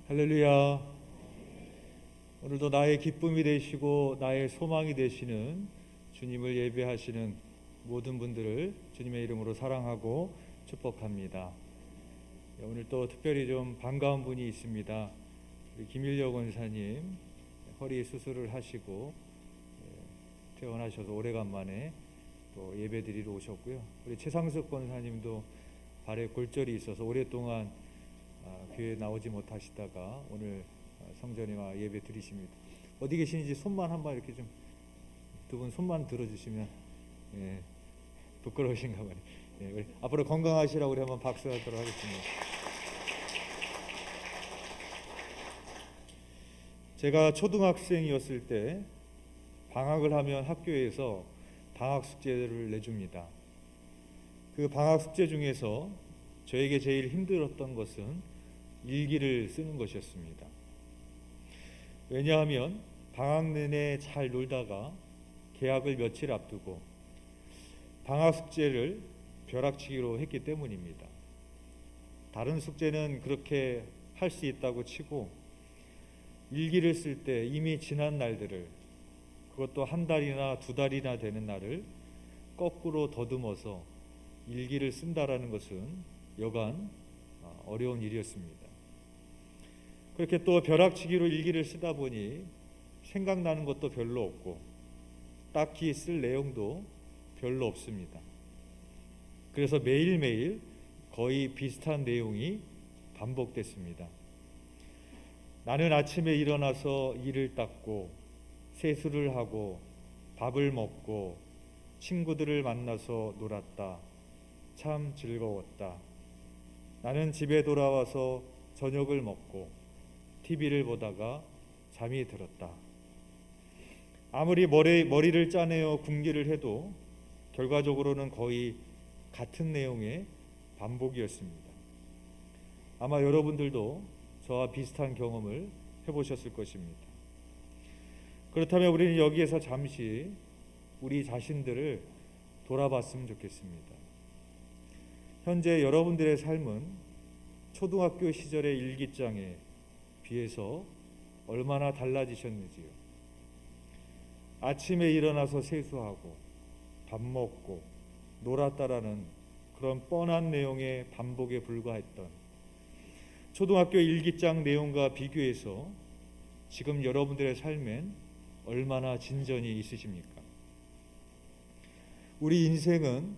할렐루야. 오늘도 나의 기쁨이 되시고 나의 소망이 되시는 주님을 예배하시는 모든 분들을 주님의 이름으로 사랑하고 축복합니다. 오늘 또 특별히 좀 반가운 분이 있습니다. 우리 김일려 권사님 허리 수술을 하시고 퇴원하셔서 오래간만에 또 예배드리러 오셨고요. 우리 최상석 권사님도 발에 골절이 있어서 오랫동안 교회에 나오지 못하시다가 오늘 성전에 와 예배 드리십니다. 어디 계시는지 손만 한번 이렇게 좀 두 분 손만 들어주시면 부끄러우신가 보네. 우리 앞으로 건강하시라고 우리 한번 박수하도록 하겠습니다. 제가 초등학생이었을 때 방학을 하면 학교에서 방학 숙제를 내줍니다. 그 방학 숙제 중에서 저에게 제일 힘들었던 것은 일기를 쓰는 것이었습니다. 왜냐하면 방학 내내 잘 놀다가 개학을 며칠 앞두고 방학 숙제를 벼락치기로 했기 때문입니다. 다른 숙제는 그렇게 할 수 있다고 치고 일기를 쓸 때 이미 지난 날들을, 그것도 한 달이나 두 달이나 되는 날을 거꾸로 더듬어서 일기를 쓴다라는 것은 여간 어려운 일이었습니다. 그렇게 또 벼락치기로 일기를 쓰다 보니 생각나는 것도 별로 없고 딱히 쓸 내용도 별로 없습니다. 그래서 매일매일 거의 비슷한 내용이 반복됐습니다. 나는 아침에 일어나서 이를 닦고 세수를 하고 밥을 먹고 친구들을 만나서 놀았다. 참 즐거웠다. 나는 집에 돌아와서 저녁을 먹고 TV를 보다가 잠이 들었다. 아무리 머리를 짜내어 궁기를 해도 결과적으로는 거의 같은 내용의 반복이었습니다. 아마 여러분들도 저와 비슷한 경험을 해보셨을 것입니다. 그렇다면 우리는 여기에서 잠시 우리 자신들을 돌아봤으면 좋겠습니다. 현재 여러분들의 삶은 초등학교 시절의 일기장에 비해서 얼마나 달라지셨는지요. 아침에 일어나서 세수하고 밥 먹고 놀았다라는 그런 뻔한 내용의 반복에 불과했던 초등학교 일기장 내용과 비교해서 지금 여러분들의 삶엔 얼마나 진전이 있으십니까? 우리 인생은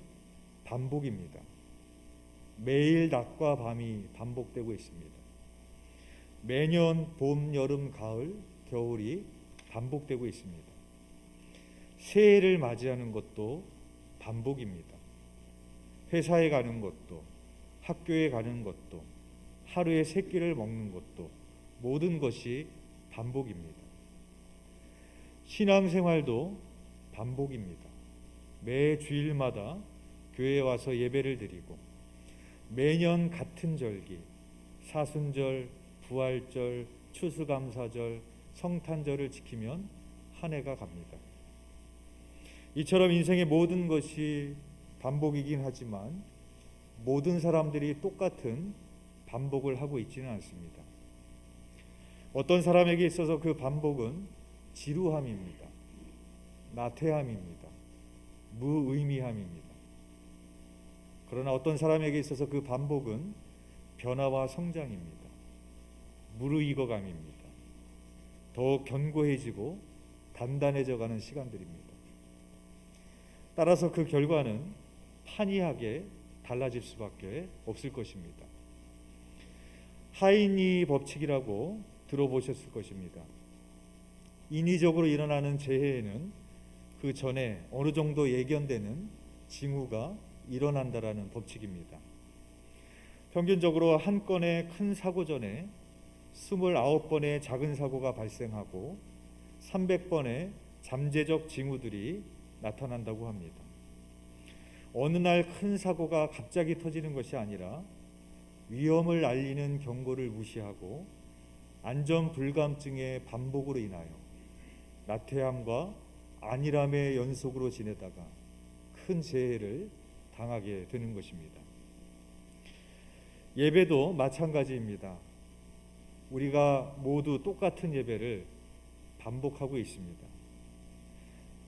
반복입니다. 매일 낮과 밤이 반복되고 있습니다. 매년 봄, 여름, 가을, 겨울이 반복되고 있습니다. 새해를 맞이하는 것도 반복입니다. 회사에 가는 것도, 학교에 가는 것도, 하루에 세 끼를 먹는 것도 모든 것이 반복입니다. 신앙생활도 반복입니다. 매 주일마다 교회에 와서 예배를 드리고 매년 같은 절기, 사순절, 부활절, 추수감사절, 성탄절을 지키면 한 해가 갑니다. 이처럼 인생의 모든 것이 반복이긴 하지만 모든 사람들이 똑같은 반복을 하고 있지는 않습니다. 어떤 사람에게 있어서 그 반복은 지루함입니다. 나태함입니다. 무의미함입니다. 그러나 어떤 사람에게 있어서 그 반복은 변화와 성장입니다. 무르익어감입니다. 더욱 견고해지고 단단해져가는 시간들입니다. 따라서 그 결과는 판이하게 달라질 수밖에 없을 것입니다. 하인이 법칙이라고 들어보셨을 것입니다. 인위적으로 일어나는 재해에는 그 전에 어느 정도 예견되는 징후가 일어난다라는 법칙입니다. 평균적으로 한 건의 큰 사고 전에 29번의 작은 사고가 발생하고 300번의 잠재적 징후들이 나타난다고 합니다. 어느 날 큰 사고가 갑자기 터지는 것이 아니라 위험을 알리는 경고를 무시하고 안전 불감증의 반복으로 인하여 나태함과 안일함의 연속으로 지내다가 큰 재해를 당하게 되는 것입니다. 예배도 마찬가지입니다. 우리가 모두 똑같은 예배를 반복하고 있습니다.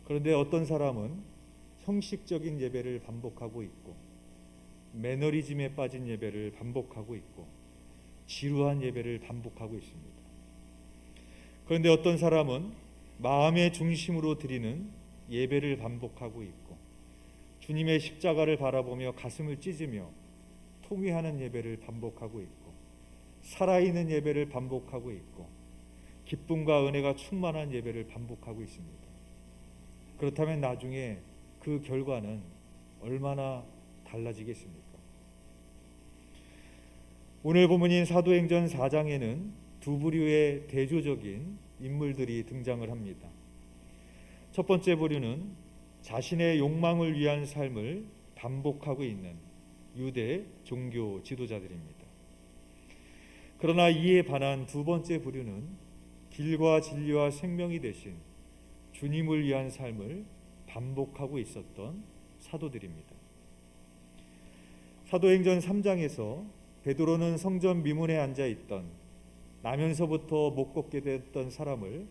그런데 어떤 사람은 형식적인 예배를 반복하고 있고, 매너리즘에 빠진 예배를 반복하고 있고, 지루한 예배를 반복하고 있습니다. 그런데 어떤 사람은 마음의 중심으로 드리는 예배를 반복하고 있고, 주님의 십자가를 바라보며 가슴을 찢으며 통회하는 예배를 반복하고 있고, 살아있는 예배를 반복하고 있고, 기쁨과 은혜가 충만한 예배를 반복하고 있습니다. 그렇다면 나중에 그 결과는 얼마나 달라지겠습니까? 오늘 본문인 사도행전 4장에는 두 부류의 대조적인 인물들이 등장을 합니다. 첫 번째 부류는 자신의 욕망을 위한 삶을 반복하고 있는 유대 종교 지도자들입니다. 그러나 이에 반한 두 번째 부류는 길과 진리와 생명이 되신 주님을 위한 삶을 반복하고 있었던 사도들입니다. 사도행전 3장에서 베드로는 성전 미문에 앉아있던, 나면서부터 못 걷게 됐던 사람을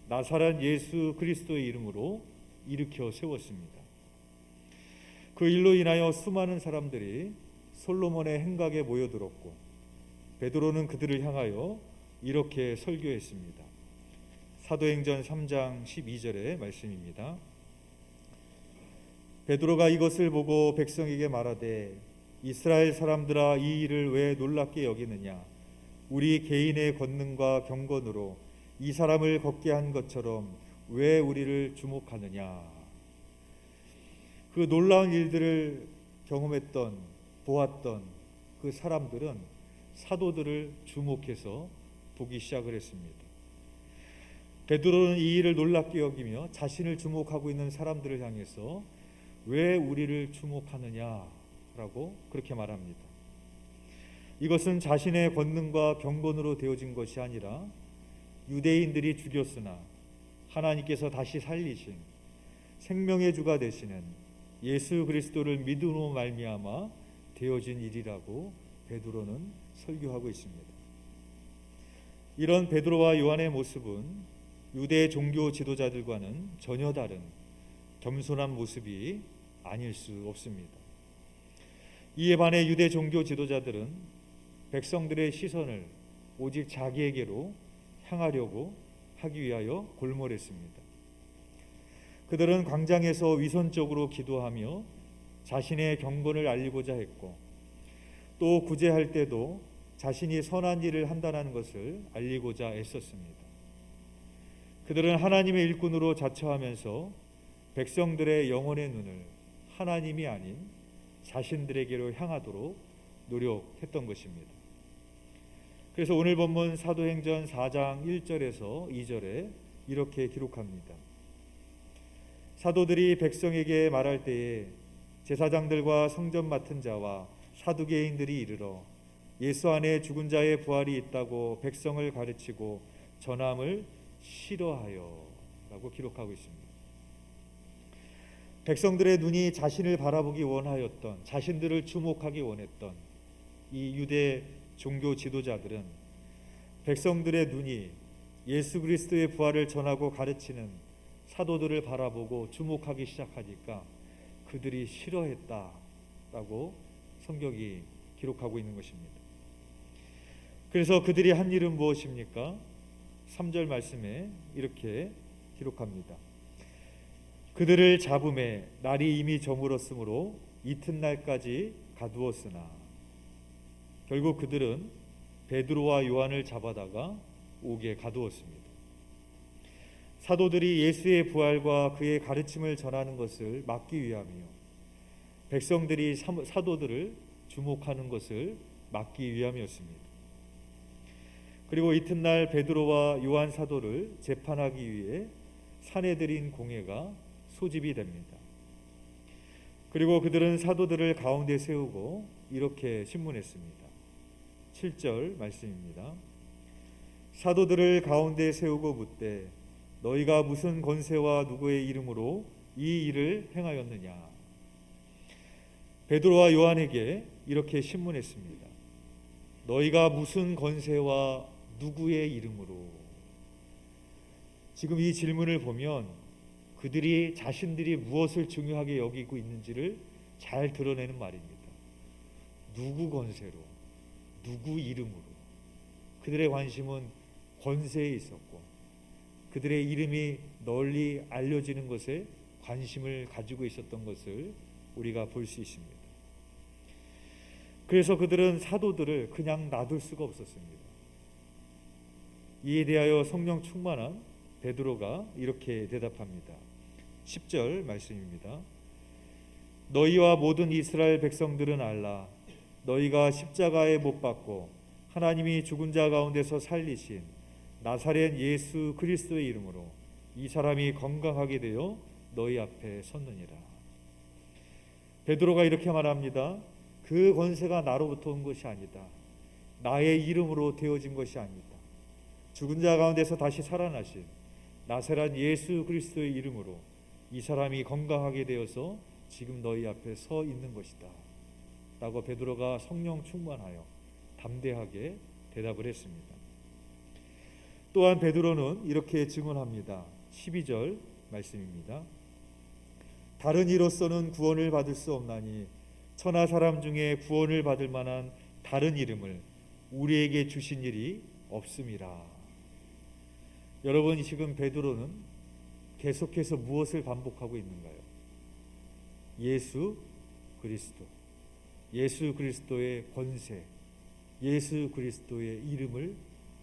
나사렛 예수 그리스도의 이름으로 일으켜 세웠습니다. 그 일로 인하여 수많은 사람들이 솔로몬의 행각에 모여들었고, 베드로는 그들을 향하여 이렇게 설교했습니다. 사도행전 3장 12절의 말씀입니다. 베드로가 이것을 보고 백성에게 말하되, 이스라엘 사람들아, 이 일을 왜 놀랍게 여기느냐? 우리 개인의 권능과 경건으로 이 사람을 걷게 한 것처럼 왜 우리를 주목하느냐? 그 놀라운 일들을 경험했던, 보았던 그 사람들은 사도들을 주목해서 보기 시작을 했습니다. 베드로는 이 일을 놀랍게 여기며 자신을 주목하고 있는 사람들을 향해서 왜 우리를 주목하느냐라고 그렇게 말합니다. 이것은 자신의 권능과 경건으로 되어진 것이 아니라 유대인들이 죽였으나 하나님께서 다시 살리신 생명의 주가 되시는 예수 그리스도를 믿음으로 말미암아 되어진 일이라고 베드로는 설교하고 있습니다. 이런 베드로와 요한의 모습은 유대 종교 지도자들과는 전혀 다른 겸손한 모습이 아닐 수 없습니다. 이에 반해 유대 종교 지도자들은 백성들의 시선을 오직 자기에게로 향하려고 하기 위하여 골몰했습니다. 그들은 광장에서 위선적으로 기도하며 자신의 경건을 알리고자 했고, 또 구제할 때도 자신이 선한 일을 한다는 것을 알리고자 애썼습니다. 그들은 하나님의 일꾼으로 자처하면서 백성들의 영혼의 눈을 하나님이 아닌 자신들에게로 향하도록 노력했던 것입니다. 그래서 오늘 본문 사도행전 4장 1절에서 2절에 이렇게 기록합니다. 사도들이 백성에게 말할 때에 제사장들과 성전 맡은 자와 사두개인들이 이르러 예수 안에 죽은 자의 부활이 있다고 백성을 가르치고 전함을 싫어하여 라고 기록하고 있습니다. 백성들의 눈이 자신을 바라보기 원하였던, 자신들을 주목하기 원했던 이 유대 종교 지도자들은 백성들의 눈이 예수 그리스도의 부활을 전하고 가르치는 사도들을 바라보고 주목하기 시작하니까 그들이 싫어했다라고 성경이 기록하고 있는 것입니다. 그래서 그들이 한 일은 무엇입니까? 3절 말씀에 이렇게 기록합니다. 그들을 잡음에 날이 이미 저물었으므로 이튿날까지 가두었으나, 결국 그들은 베드로와 요한을 잡아다가 옥에 가두었습니다. 사도들이 예수의 부활과 그의 가르침을 전하는 것을 막기 위함이요, 백성들이 사도들을 주목하는 것을 막기 위함이었습니다. 그리고 이튿날 베드로와 요한 사도를 재판하기 위해 사내들인 공회가 소집이 됩니다. 그리고 그들은 사도들을 가운데 세우고 이렇게 신문했습니다. 7절 말씀입니다. 사도들을 가운데 세우고 묻되 너희가 무슨 권세와 누구의 이름으로 이 일을 행하였느냐? 베드로와 요한에게 이렇게 신문했습니다. 너희가 무슨 권세와 누구의 이름으로? 지금 이 질문을 보면 그들이 자신들이 무엇을 중요하게 여기고 있는지를 잘 드러내는 말입니다. 누구 권세로, 누구 이름으로. 그들의 관심은 권세에 있었고 그들의 이름이 널리 알려지는 것에 관심을 가지고 있었던 것을 우리가 볼 수 있습니다. 그래서 그들은 사도들을 그냥 놔둘 수가 없었습니다. 이에 대하여 성령 충만한 베드로가 이렇게 대답합니다. 10절 말씀입니다. 너희와 모든 이스라엘 백성들은 알라. 너희가 십자가에 못 박고 하나님이 죽은 자 가운데서 살리신 나사렛 예수 그리스도의 이름으로 이 사람이 건강하게 되어 너희 앞에 섰느니라. 베드로가 이렇게 말합니다. 그 권세가 나로부터 온 것이 아니다. 나의 이름으로 되어진 것이 아니다. 죽은 자 가운데서 다시 살아나신 나사렛 예수 그리스도의 이름으로 이 사람이 건강하게 되어서 지금 너희 앞에 서 있는 것이다 라고 베드로가 성령 충만하여 담대하게 대답을 했습니다. 또한 베드로는 이렇게 증언합니다. 12절 말씀입니다. 다른 이로서는 구원을 받을 수 없나니 천하 사람 중에 구원을 받을 만한 다른 이름을 우리에게 주신 일이 없음이라. 여러분, 지금 베드로는 계속해서 무엇을 반복하고 있는가요? 예수 그리스도, 예수 그리스도의 권세, 예수 그리스도의 이름을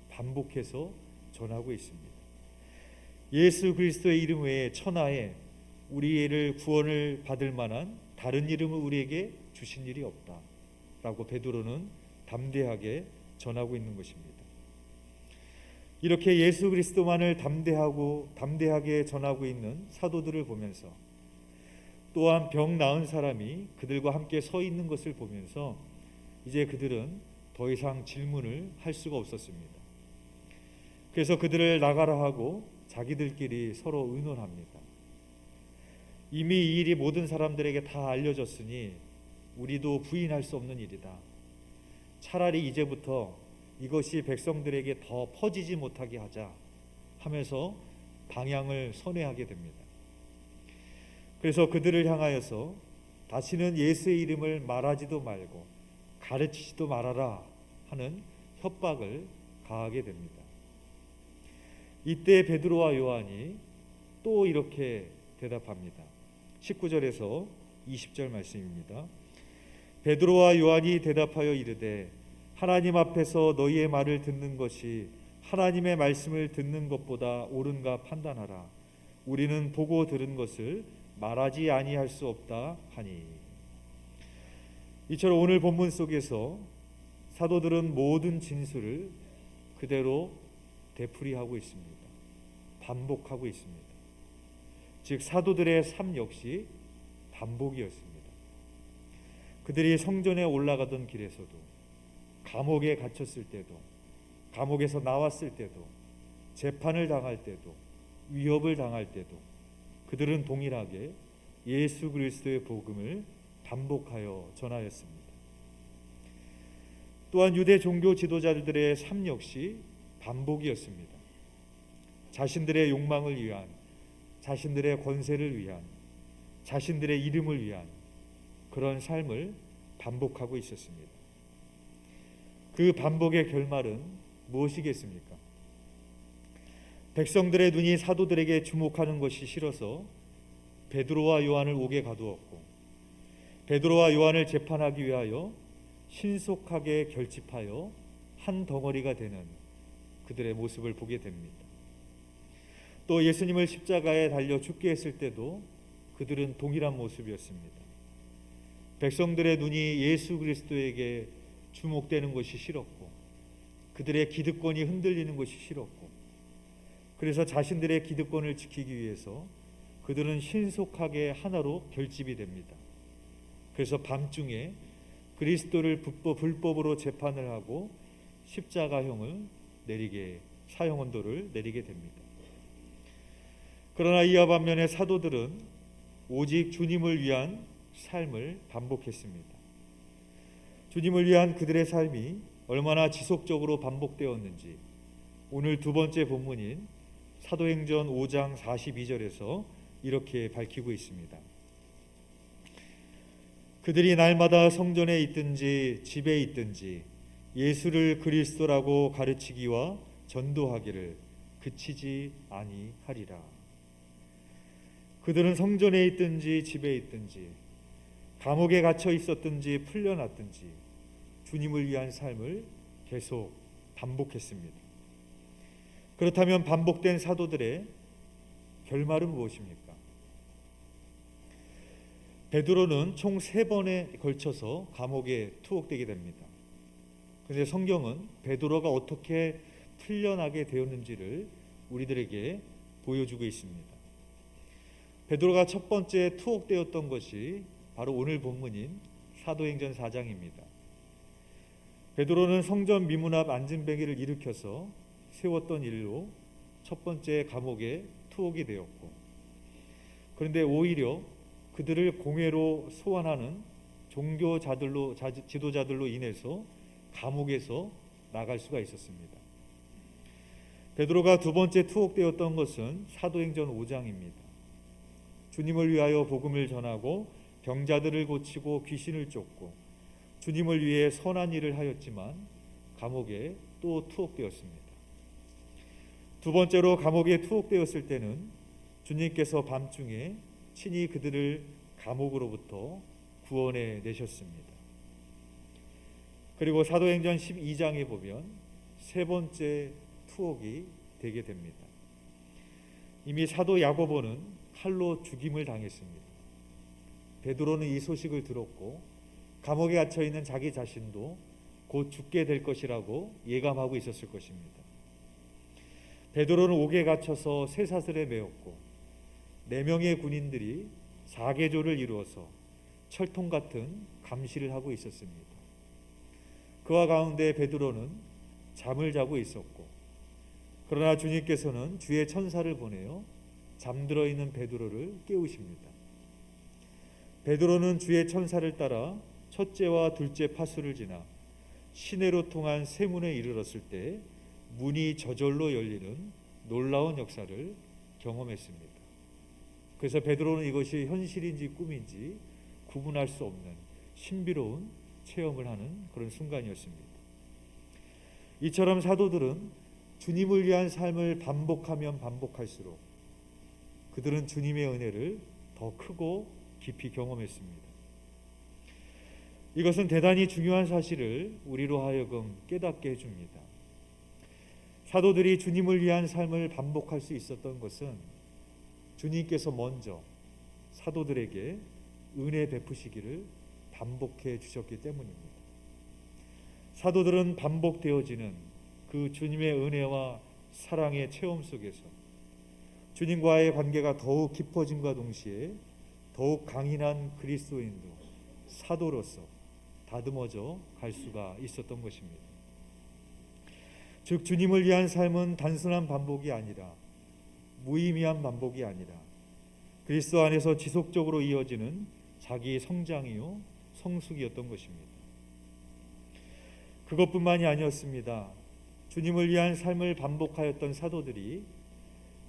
반복해서 전하고 있습니다. 예수 그리스도의 이름 외에 천하에 우리를 구원을 받을 만한 다른 이름을 우리에게 주신 일이 없다 라고 베드로는 담대하게 전하고 있는 것입니다. 이렇게 예수 그리스도만을 담대하게 전하고 있는 사도들을 보면서 또한 병 나은 사람이 그들과 함께 서 있는 것을 보면서 이제 그들은 더 이상 질문을 할 수가 없었습니다. 그래서 그들을 나가라 하고 자기들끼리 서로 의논합니다. 이미 이 일이 모든 사람들에게 다 알려졌으니 우리도 부인할 수 없는 일이다. 차라리 이제부터 이것이 백성들에게 더 퍼지지 못하게 하자 하면서 방향을 선회하게 됩니다. 그래서 그들을 향하여서 다시는 예수의 이름을 말하지도 말고 가르치지도 말아라 하는 협박을 가하게 됩니다. 이때 베드로와 요한이 또 이렇게 대답합니다. 19절에서 20절 말씀입니다. 베드로와 요한이 대답하여 이르되 하나님 앞에서 너희의 말을 듣는 것이 하나님의 말씀을 듣는 것보다 옳은가 판단하라. 우리는 보고 들은 것을 말하지 아니할 수 없다 하니. 이처럼 오늘 본문 속에서 사도들은 모든 진술을 그대로 되풀이하고 있습니다. 반복하고 있습니다. 즉 사도들의 삶 역시 반복이었습니다. 그들이 성전에 올라가던 길에서도, 감옥에 갇혔을 때도, 감옥에서 나왔을 때도, 재판을 당할 때도, 위협을 당할 때도 그들은 동일하게 예수 그리스도의 복음을 반복하여 전하였습니다. 또한 유대 종교 지도자들의 삶 역시 반복이었습니다. 자신들의 욕망을 위한, 자신들의 권세를 위한, 자신들의 이름을 위한 그런 삶을 반복하고 있었습니다. 그 반복의 결말은 무엇이겠습니까? 백성들의 눈이 사도들에게 주목하는 것이 싫어서 베드로와 요한을 옥에 가두었고, 베드로와 요한을 재판하기 위하여 신속하게 결집하여 한 덩어리가 되는 그들의 모습을 보게 됩니다. 또 예수님을 십자가에 달려 죽게 했을 때도 그들은 동일한 모습이었습니다. 백성들의 눈이 예수 그리스도에게 주목되는 것이 싫었고, 그들의 기득권이 흔들리는 것이 싫었고, 그래서 자신들의 기득권을 지키기 위해서 그들은 신속하게 하나로 결집이 됩니다. 그래서 밤중에 그리스도를 불법으로 재판을 하고 십자가형을 내리게, 사형언도를 내리게 됩니다. 그러나 이와 반면에 사도들은 오직 주님을 위한 삶을 반복했습니다. 주님을 위한 그들의 삶이 얼마나 지속적으로 반복되었는지 오늘 두 번째 본문인 사도행전 5장 42절에서 이렇게 밝히고 있습니다. 그들이 날마다 성전에 있든지 집에 있든지 예수를 그리스도라고 가르치기와 전도하기를 그치지 아니하리라. 그들은 성전에 있든지 집에 있든지 감옥에 갇혀 있었든지 풀려났든지 주님을 위한 삶을 계속 반복했습니다. 그렇다면 반복된 사도들의 결말은 무엇입니까? 베드로는 총 3번에 걸쳐서 감옥에 투옥되게 됩니다. 그런데 성경은 베드로가 어떻게 풀려나게 되었는지를 우리들에게 보여주고 있습니다. 베드로가 첫 번째 투옥되었던 것이 바로 오늘 본문인 사도행전 4장입니다. 베드로는 성전 미문 앞 안진뱅이를 일으켜서 세웠던 일로 첫 번째 감옥에 투옥이 되었고, 그런데 오히려 그들을 공회로 소환하는 지도자들로 인해서 감옥에서 나갈 수가 있었습니다. 베드로가 두 번째 투옥되었던 것은 사도행전 5장입니다. 주님을 위하여 복음을 전하고 병자들을 고치고 귀신을 쫓고 주님을 위해 선한 일을 하였지만 감옥에 또 투옥되었습니다. 두 번째로 감옥에 투옥되었을 때는 주님께서 밤중에 친히 그들을 감옥으로부터 구원해 내셨습니다. 그리고 사도행전 12장에 보면 세 번째 투옥이 되게 됩니다. 이미 사도 야고보는 칼로 죽임을 당했습니다. 베드로는 이 소식을 들었고 감옥에 갇혀 있는 자기 자신도 곧 죽게 될 것이라고 예감하고 있었을 것입니다. 베드로는 옥에 갇혀서 쇠사슬에 매었고 4명의 군인들이 사계조를 이루어서 철통 같은 감시를 하고 있었습니다. 그와 가운데 베드로는 잠을 자고 있었고, 그러나 주님께서는 주의 천사를 보내어 잠들어 있는 베드로를 깨우십니다. 베드로는 주의 천사를 따라 첫째와 둘째 파수를 지나 시내로 통한 세문에 이르렀을 때 문이 저절로 열리는 놀라운 역사를 경험했습니다. 그래서 베드로는 이것이 현실인지 꿈인지 구분할 수 없는 신비로운 체험을 하는 그런 순간이었습니다. 이처럼 사도들은 주님을 위한 삶을 반복하면 반복할수록 그들은 주님의 은혜를 더 크고 깊이 경험했습니다. 이것은 대단히 중요한 사실을 우리로 하여금 깨닫게 해줍니다. 사도들이 주님을 위한 삶을 반복할 수 있었던 것은 주님께서 먼저 사도들에게 은혜 베푸시기를 반복해 주셨기 때문입니다. 사도들은 반복되어지는 그 주님의 은혜와 사랑의 체험 속에서 주님과의 관계가 더욱 깊어짐과 동시에 더욱 강인한 그리스도인도 사도로서 다듬어져 갈 수가 있었던 것입니다. 즉 주님을 위한 삶은 단순한 반복이 아니라 무의미한 반복이 아니라 그리스도 안에서 지속적으로 이어지는 자기 성장이요 성숙이었던 것입니다. 그것뿐만이 아니었습니다. 주님을 위한 삶을 반복하였던 사도들이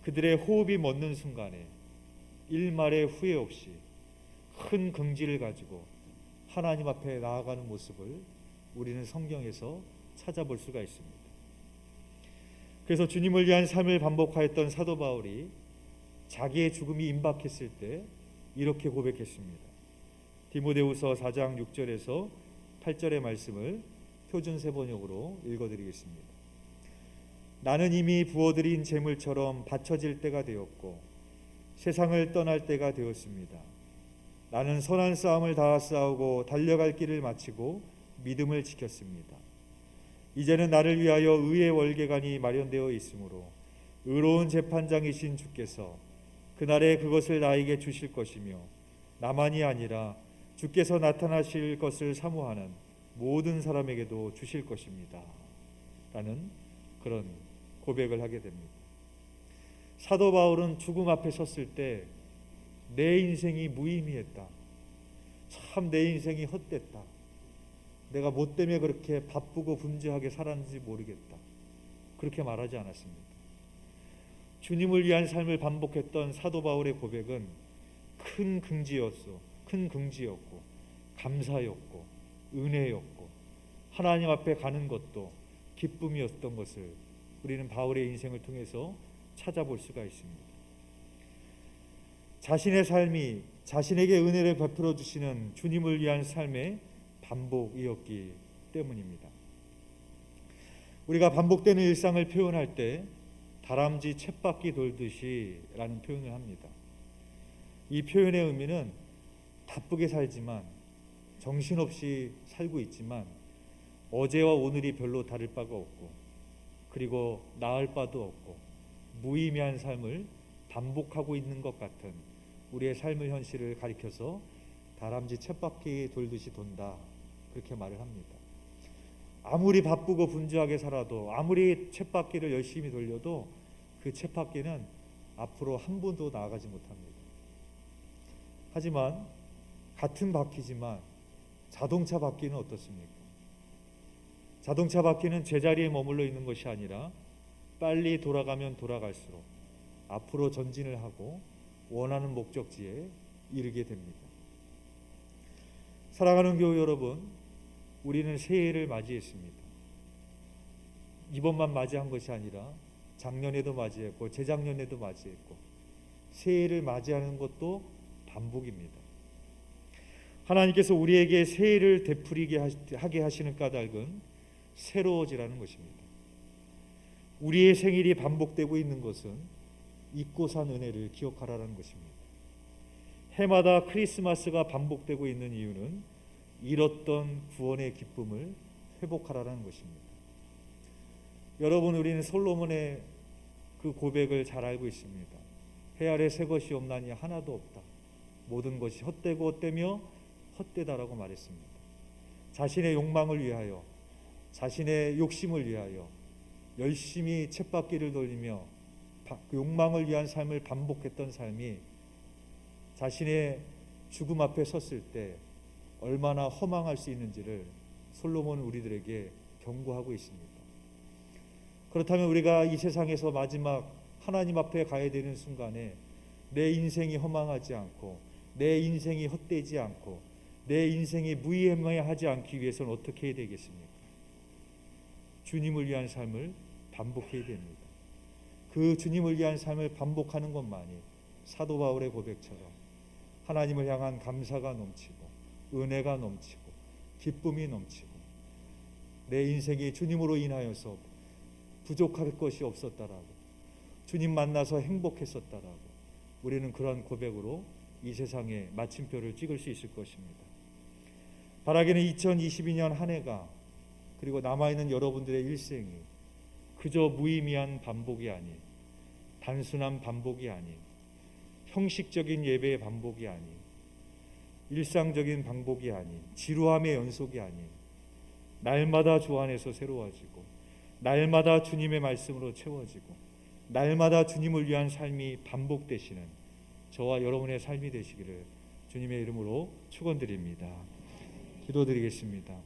그들의 호흡이 멎는 순간에 일말의 후회 없이 큰 긍지를 가지고 하나님 앞에 나아가는 모습을 우리는 성경에서 찾아볼 수가 있습니다. 그래서 주님을 위한 삶을 반복하였던 사도 바울이 자기의 죽음이 임박했을 때 이렇게 고백했습니다. 디모데후서 4장 6절에서 8절의 말씀을 표준 세번역으로 읽어드리겠습니다. 나는 이미 부어드린 제물처럼 바쳐질 때가 되었고 세상을 떠날 때가 되었습니다. 나는 선한 싸움을 다 싸우고 달려갈 길을 마치고 믿음을 지켰습니다. 이제는 나를 위하여 의의 월계관이 마련되어 있으므로 의로운 재판장이신 주께서 그날에 그것을 나에게 주실 것이며 나만이 아니라 주께서 나타나실 것을 사모하는 모든 사람에게도 주실 것입니다. 라는 그런 고백을 하게 됩니다. 사도 바울은 죽음 앞에 섰을 때 내 인생이 무의미했다. 참 내 인생이 헛됐다. 내가 뭐 때문에 그렇게 바쁘고 분주하게 살았는지 모르겠다. 그렇게 말하지 않았습니다. 주님을 위한 삶을 반복했던 사도 바울의 고백은 큰 긍지였고 감사였고 은혜였고 하나님 앞에 가는 것도 기쁨이었던 것을 우리는 바울의 인생을 통해서 찾아볼 수가 있습니다. 자신의 삶이 자신에게 은혜를 베풀어 주시는 주님을 위한 삶의 반복이었기 때문입니다. 우리가 반복되는 일상을 표현할 때 다람쥐 쳇바퀴 돌듯이 라는 표현을 합니다. 이 표현의 의미는 바쁘게 살지만 정신없이 살고 있지만 어제와 오늘이 별로 다를 바가 없고 그리고 나을 바도 없고 무의미한 삶을 반복하고 있는 것 같은 우리의 삶의 현실을 가리켜서 다람쥐 쳇바퀴 돌듯이 돈다, 그렇게 말을 합니다. 아무리 바쁘고 분주하게 살아도 아무리 쳇바퀴를 열심히 돌려도 그 쳇바퀴는 앞으로 한 분도 나아가지 못합니다. 하지만 같은 바퀴지만 자동차 바퀴는 어떻습니까? 자동차 바퀴는 제자리에 머물러 있는 것이 아니라 빨리 돌아가면 돌아갈수록 앞으로 전진을 하고 원하는 목적지에 이르게 됩니다. 사랑하는 교회 여러분, 우리는 새해를 맞이했습니다. 이번만 맞이한 것이 아니라 작년에도 맞이했고 재작년에도 맞이했고 새해를 맞이하는 것도 반복입니다. 하나님께서 우리에게 새해를 되풀이게 하게 하시는 까닭은 새로워지라는 것입니다. 우리의 생일이 반복되고 있는 것은 잊고 산 은혜를 기억하라는 것입니다. 해마다 크리스마스가 반복되고 있는 이유는 잃었던 구원의 기쁨을 회복하라는 것입니다. 여러분, 우리는 솔로몬의 그 고백을 잘 알고 있습니다. 해 아래 새 것이 없나니 하나도 없다. 모든 것이 헛되고 헛되며 헛되다라고 말했습니다. 자신의 욕망을 위하여, 자신의 욕심을 위하여 열심히 쳇바퀴를 돌리며 그 욕망을 위한 삶을 반복했던 삶이 자신의 죽음 앞에 섰을 때 얼마나 허망할 수 있는지를 솔로몬은 우리들에게 경고하고 있습니다. 그렇다면 우리가 이 세상에서 마지막 하나님 앞에 가야 되는 순간에 내 인생이 허망하지 않고 내 인생이 헛되지 않고 내 인생이 무의미하지 않기 위해서는 어떻게 해야 되겠습니까? 주님을 위한 삶을 반복해야 됩니다. 그 주님을 위한 삶을 반복하는 것만이 사도 바울의 고백처럼 하나님을 향한 감사가 넘치고 은혜가 넘치고 기쁨이 넘치고 내 인생이 주님으로 인하여서 부족할 것이 없었다라고, 주님 만나서 행복했었다라고, 우리는 그런 고백으로 이 세상에 마침표를 찍을 수 있을 것입니다. 바라기는 2022년 한 해가 그리고 남아있는 여러분들의 일생이 그저 무의미한 반복이 아닌, 단순한 반복이 아닌, 형식적인 예배의 반복이 아닌, 일상적인 반복이 아닌, 지루함의 연속이 아닌, 날마다 주 안에서 새로워지고 날마다 주님의 말씀으로 채워지고 날마다 주님을 위한 삶이 반복되시는 저와 여러분의 삶이 되시기를 주님의 이름으로 축원드립니다. 기도드리겠습니다.